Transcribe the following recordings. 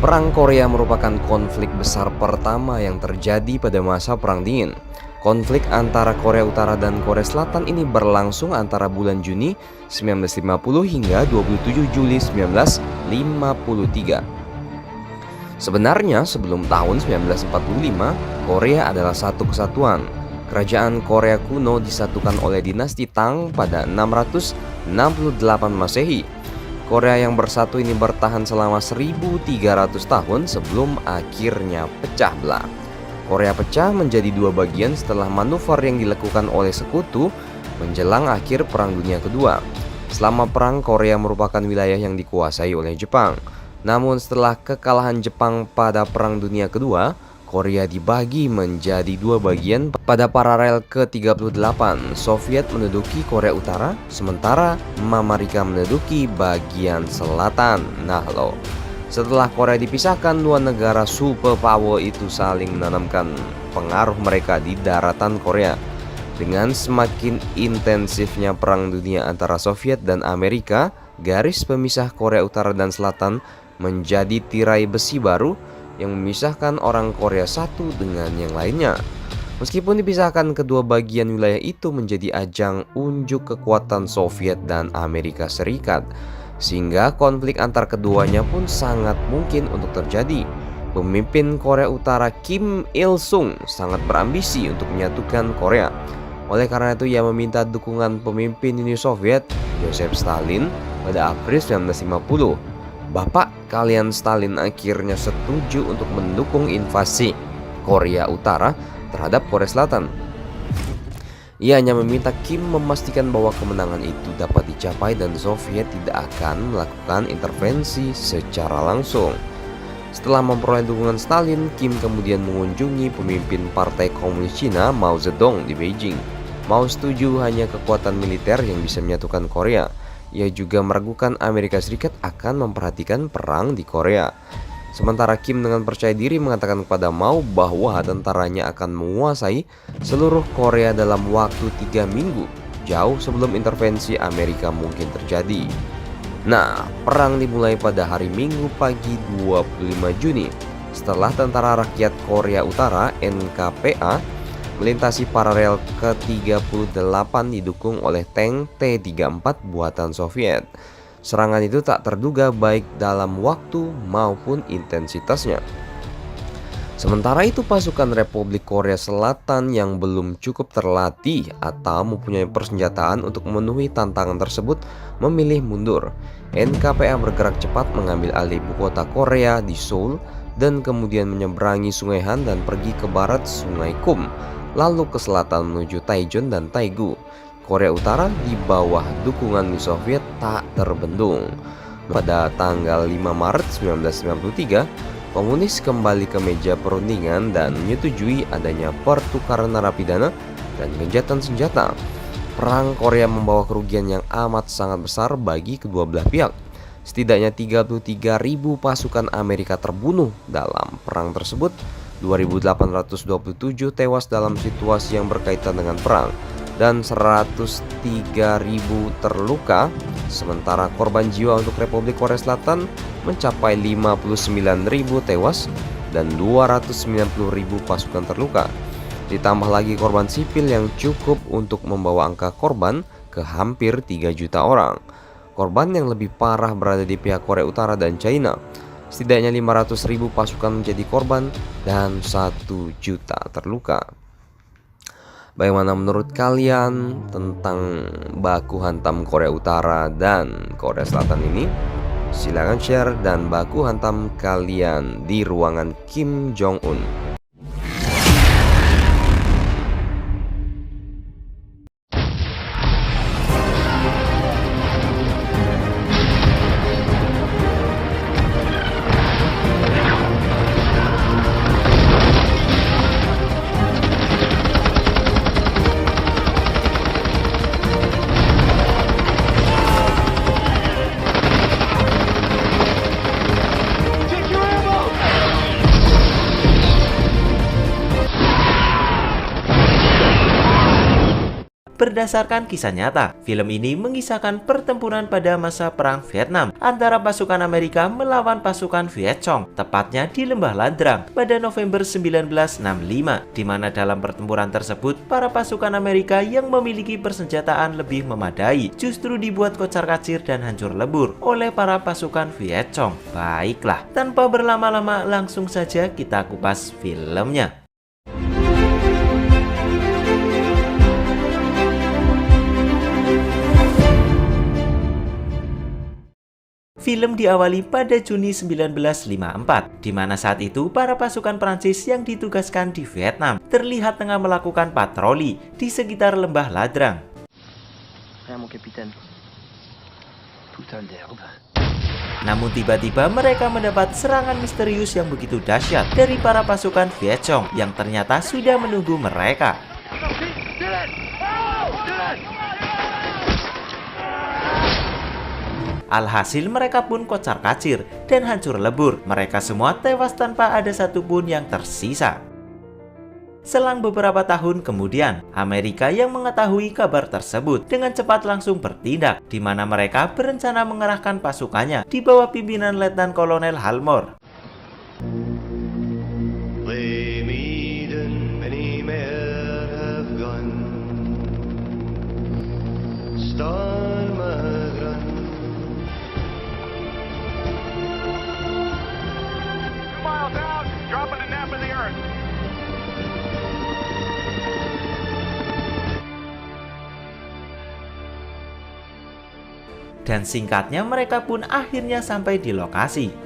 Perang Korea merupakan konflik besar pertama yang terjadi pada masa Perang Dingin. Konflik antara Korea Utara dan Korea Selatan ini berlangsung antara bulan Juni 1950 hingga 27 Juli 1953. Sebenarnya sebelum tahun 1945, Korea adalah satu kesatuan. Kerajaan Korea kuno disatukan oleh dinasti Tang pada 668 Masehi. Korea yang bersatu ini bertahan selama 1300 tahun sebelum akhirnya pecah belah. Korea pecah menjadi dua bagian setelah manuver yang dilakukan oleh sekutu menjelang akhir Perang Dunia Kedua. Selama perang, Korea merupakan wilayah yang dikuasai oleh Jepang. Namun setelah kekalahan Jepang pada Perang Dunia Kedua, Korea dibagi menjadi dua bagian. Pada paralel ke-38, Soviet menduduki Korea Utara, sementara Amerika menduduki bagian selatan. Setelah Korea dipisahkan, dua negara superpower itu saling menanamkan pengaruh mereka di daratan Korea. Dengan semakin intensifnya perang dunia antara Soviet dan Amerika, garis pemisah Korea Utara dan Selatan menjadi tirai besi baru yang memisahkan orang Korea satu dengan yang lainnya. Meskipun dipisahkan, kedua bagian wilayah itu menjadi ajang unjuk kekuatan Soviet dan Amerika Serikat, sehingga konflik antar keduanya pun sangat mungkin untuk terjadi. Pemimpin Korea Utara Kim Il-sung sangat berambisi untuk menyatukan Korea. Oleh karena itu, ia meminta dukungan pemimpin Uni Soviet, Joseph Stalin, pada April 1950. Bapak kalian Stalin akhirnya setuju untuk mendukung invasi Korea Utara terhadap Korea Selatan. Ia hanya meminta Kim memastikan bahwa kemenangan itu dapat dicapai dan Soviet tidak akan melakukan intervensi secara langsung. Setelah memperoleh dukungan Stalin, Kim kemudian mengunjungi pemimpin Partai Komunis Cina, Mao Zedong, di Beijing. Mao setuju hanya kekuatan militer yang bisa menyatukan Korea. Ia juga meragukan Amerika Serikat akan memperhatikan perang di Korea. Sementara Kim dengan percaya diri mengatakan kepada Mao bahwa tentaranya akan menguasai seluruh Korea dalam waktu 3 minggu, jauh sebelum intervensi Amerika mungkin terjadi. Perang dimulai pada hari Minggu pagi 25 Juni setelah Tentara Rakyat Korea Utara (NKPA) melintasi paralel ke-38 didukung oleh tank T-34 buatan Soviet. Serangan itu tak terduga baik dalam waktu maupun intensitasnya. Sementara itu, pasukan Republik Korea Selatan yang belum cukup terlatih atau mempunyai persenjataan untuk memenuhi tantangan tersebut memilih mundur. NKPA bergerak cepat mengambil alih ibu kota Korea di Seoul dan kemudian menyeberangi Sungai Han dan pergi ke barat Sungai Kum, lalu ke selatan menuju Taichung dan Taegu. Korea Utara di bawah dukungan Uni Soviet tak terbendung. Pada tanggal 5 Maret 1993, komunis kembali ke meja perundingan dan menyetujui adanya pertukaran narapidana dan gencatan senjata. Perang Korea membawa kerugian yang amat sangat besar bagi kedua belah pihak. Setidaknya 33.000 pasukan Amerika terbunuh dalam perang tersebut. 2.827 tewas dalam situasi yang berkaitan dengan perang dan 103.000 terluka. Sementara korban jiwa untuk Republik Korea Selatan mencapai 59.000 tewas dan 290.000 pasukan terluka. Ditambah lagi korban sipil yang cukup untuk membawa angka korban ke hampir 3 juta orang. Korban yang lebih parah berada di pihak Korea Utara dan China. Setidaknya 500.000 pasukan menjadi korban dan 1 juta terluka. Bagaimana menurut kalian tentang baku hantam Korea Utara dan Korea Selatan ini? Silahkan share dan baku hantam kalian di ruangan Kim Jong Un. Berdasarkan kisah nyata, film ini mengisahkan pertempuran pada masa Perang Vietnam antara pasukan Amerika melawan pasukan Viet Cong, tepatnya di Lembah Ladrang pada November 1965, di mana dalam pertempuran tersebut para pasukan Amerika yang memiliki persenjataan lebih memadai justru dibuat kocar-kacir dan hancur lebur oleh para pasukan Viet Cong. Baiklah, tanpa berlama-lama langsung saja kita kupas filmnya. Film diawali pada Juni 1954, di mana saat itu para pasukan Prancis yang ditugaskan di Vietnam terlihat tengah melakukan patroli di sekitar Lembah Ladrang. Namun tiba-tiba mereka mendapat serangan misterius yang begitu dahsyat dari para pasukan Viet Cong yang ternyata sudah menunggu mereka. Alhasil mereka pun kocar-kacir dan hancur lebur. Mereka semua tewas tanpa ada satupun yang tersisa. Selang beberapa tahun kemudian, Amerika yang mengetahui kabar tersebut dengan cepat langsung bertindak, di mana mereka berencana mengerahkan pasukannya di bawah pimpinan Letnan Kolonel Halmore. Dan singkatnya mereka pun akhirnya sampai di lokasi.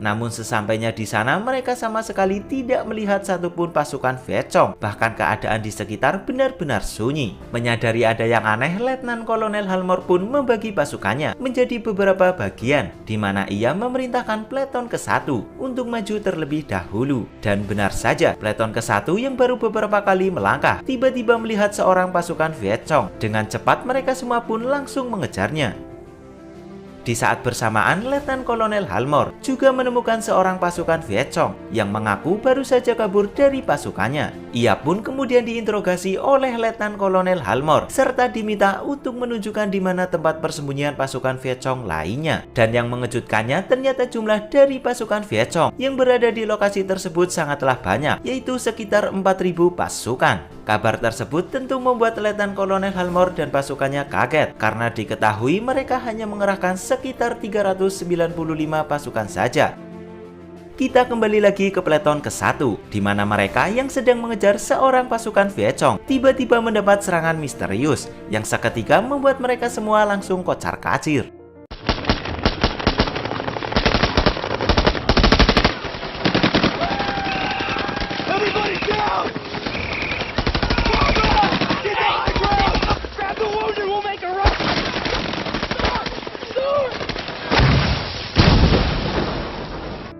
Namun sesampainya di sana mereka sama sekali tidak melihat satupun pasukan Viet Cong. Bahkan keadaan di sekitar benar-benar sunyi. Menyadari ada yang aneh, Letnan Kolonel Halmore pun membagi pasukannya menjadi beberapa bagian, di mana ia memerintahkan Peleton ke-1 untuk maju terlebih dahulu. Dan benar saja, Peleton ke-1 yang baru beberapa kali melangkah tiba-tiba melihat seorang pasukan Viet Cong. Dengan cepat mereka semua pun langsung mengejarnya. Di saat bersamaan, Letnan Kolonel Halmore juga menemukan seorang pasukan Viet Cong yang mengaku baru saja kabur dari pasukannya. Ia pun kemudian diinterogasi oleh Letnan Kolonel Halmore serta diminta untuk menunjukkan di mana tempat persembunyian pasukan Viet Cong lainnya. Dan yang mengejutkannya, ternyata jumlah dari pasukan Viet Cong yang berada di lokasi tersebut sangatlah banyak, yaitu sekitar 4.000 pasukan. Kabar tersebut tentu membuat Letnan Kolonel Halmore dan pasukannya kaget karena diketahui mereka hanya mengerahkan sekitar 395 pasukan saja. Kita kembali lagi ke Peleton ke-1, di mana mereka yang sedang mengejar seorang pasukan Viet Cong tiba-tiba mendapat serangan misterius yang seketika membuat mereka semua langsung kocar-kacir.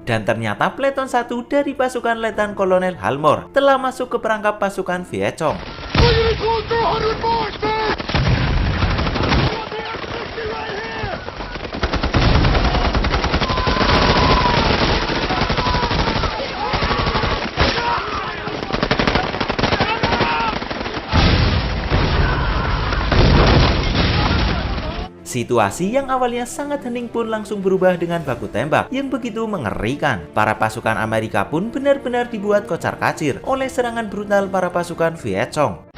Dan ternyata Peleton 1 dari pasukan Letnan Kolonel Halmore telah masuk ke perangkap pasukan Viet Cong. Situasi yang awalnya sangat hening pun langsung berubah dengan baku tembak yang begitu mengerikan. Para pasukan Amerika pun benar-benar dibuat kocar-kacir oleh serangan brutal para pasukan Viet Cong.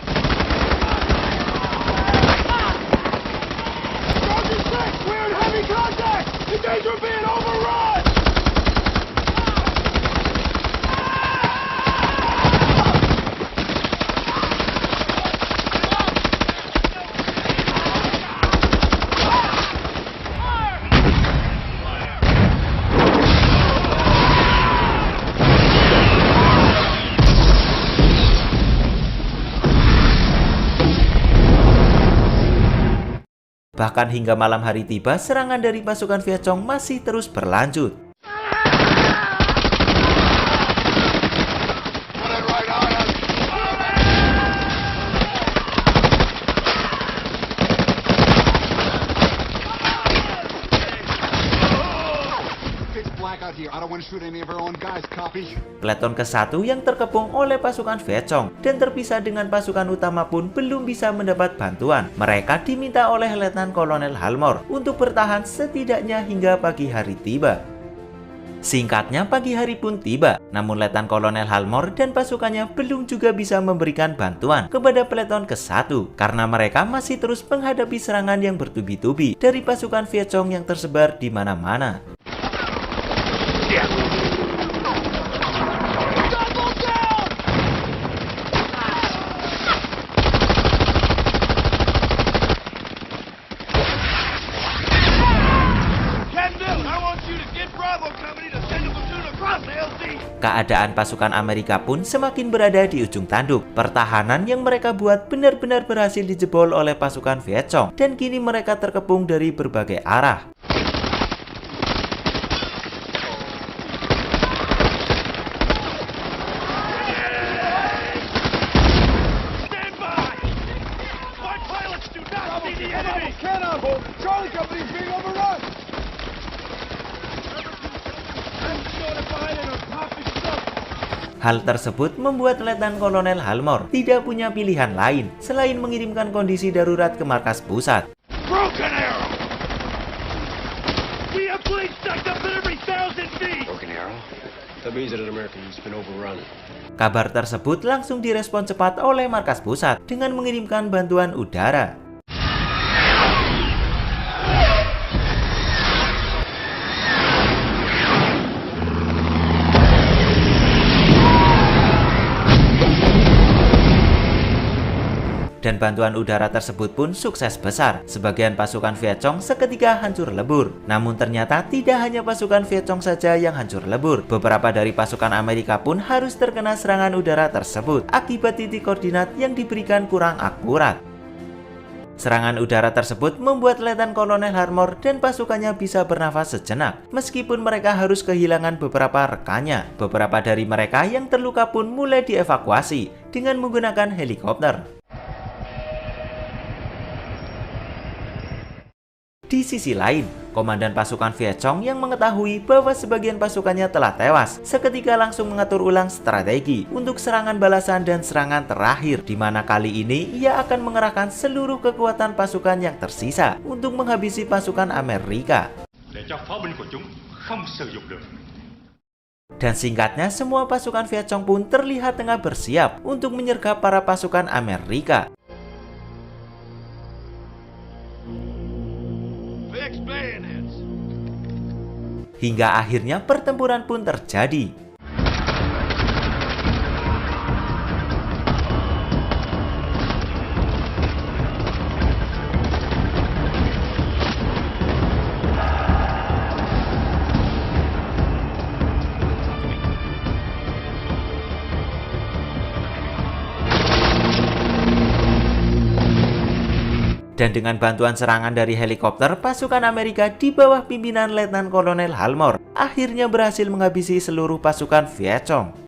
Bahkan hingga malam hari tiba, serangan dari pasukan Viet Cong masih terus berlanjut. out here. I don't want to shoot any of our own guys, copy? Peleton ke-1 yang terkepung oleh pasukan Vietcong dan terpisah dengan pasukan utama pun belum bisa mendapat bantuan. Mereka diminta oleh Letnan Kolonel Halmore untuk bertahan setidaknya hingga pagi hari tiba. Singkatnya, pagi hari pun tiba, namun Letnan Kolonel Halmore dan pasukannya belum juga bisa memberikan bantuan kepada peleton ke-1 karena mereka masih terus menghadapi serangan yang bertubi-tubi dari pasukan Vietcong yang tersebar di mana-mana. Keadaan pasukan Amerika pun semakin berada di ujung tanduk. Pertahanan yang mereka buat benar-benar berhasil dijebol oleh pasukan Vietcong dan kini mereka terkepung dari berbagai arah. Hal tersebut membuat Letnan Kolonel Halmore tidak punya pilihan lain selain mengirimkan kondisi darurat ke markas pusat. Broken Arrow! We have planes stacked up at every 1,000 feet! Broken Arrow? That means that an American has been overrun. Kabar tersebut langsung direspon cepat oleh markas pusat dengan mengirimkan bantuan udara. Dan bantuan udara tersebut pun sukses besar. Sebagian pasukan Vietcong seketika hancur lebur. Namun ternyata tidak hanya pasukan Vietcong saja yang hancur lebur. Beberapa dari pasukan Amerika pun harus terkena serangan udara tersebut akibat titik koordinat yang diberikan kurang akurat. Serangan udara tersebut membuat Letnan Kolonel Halmore dan pasukannya bisa bernafas sejenak. Meskipun mereka harus kehilangan beberapa rekannya, beberapa dari mereka yang terluka pun mulai dievakuasi dengan menggunakan helikopter. Di sisi lain, komandan pasukan Vietcong yang mengetahui bahwa sebagian pasukannya telah tewas, seketika langsung mengatur ulang strategi untuk serangan balasan dan serangan terakhir, di mana kali ini ia akan mengerahkan seluruh kekuatan pasukan yang tersisa untuk menghabisi pasukan Amerika. Dan singkatnya, semua pasukan Vietcong pun terlihat tengah bersiap untuk menyergap para pasukan Amerika. Hingga akhirnya pertempuran pun terjadi. Dan dengan bantuan serangan dari helikopter, pasukan Amerika di bawah pimpinan Letnan Kolonel Halmore akhirnya berhasil menghabisi seluruh pasukan Vietcong.